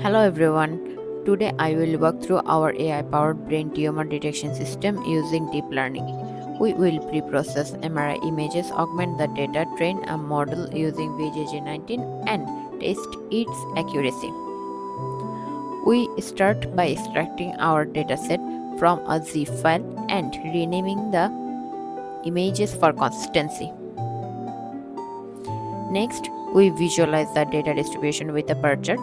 Hello everyone. Today I will walk through our AI-powered brain tumor detection system using deep learning. We will pre-process MRI images, augment the data, train a model using VGG19 and test its accuracy. We start by extracting our dataset from a zip file and renaming the images for consistency. Next, we visualize the data distribution with a bar chart.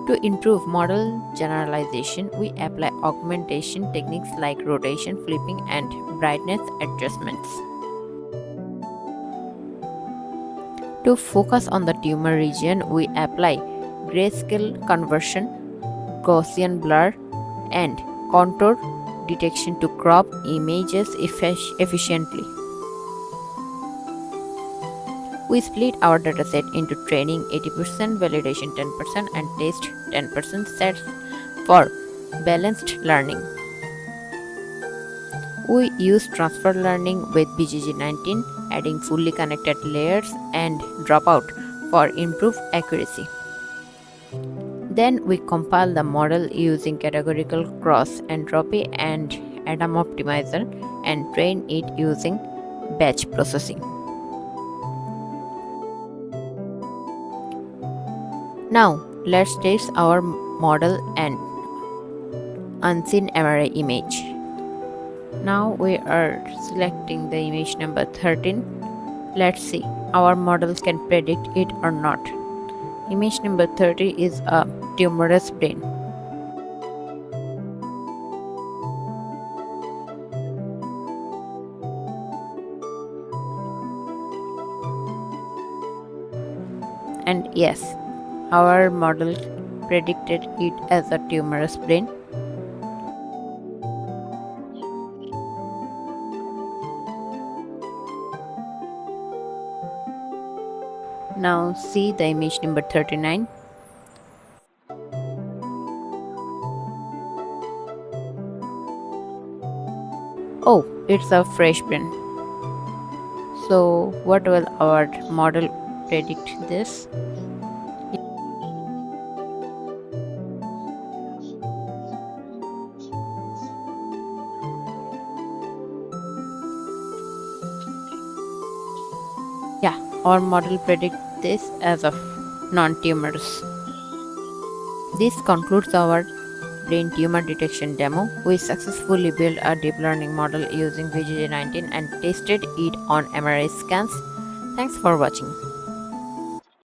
To improve model generalization, we apply augmentation techniques like rotation, flipping, and brightness adjustments. To focus on the tumor region, we apply grayscale conversion, Gaussian blur, and contour detection to crop images efficiently. We split our dataset into training 80%, validation 10%, and test 10% sets for balanced learning. We use transfer learning with VGG19, adding fully connected layers and dropout for improved accuracy. Then we compile the model using categorical cross entropy and Adam optimizer and train it using batch processing. Now, let's test our model and unseen MRI image. Now we are selecting the image number 13. Let's see, our model can predict it or not. Image number 30 is a tumorous brain. And yes, our model predicted it as a tumorous brain. Now see the image number 39. Oh, it's a fresh brain. So what will our model predict this? Yeah, our model predicts this as a non-tumorous. This concludes our brain tumor detection demo. We successfully built a deep learning model using VGG19 and tested it on MRI scans. Thanks for watching.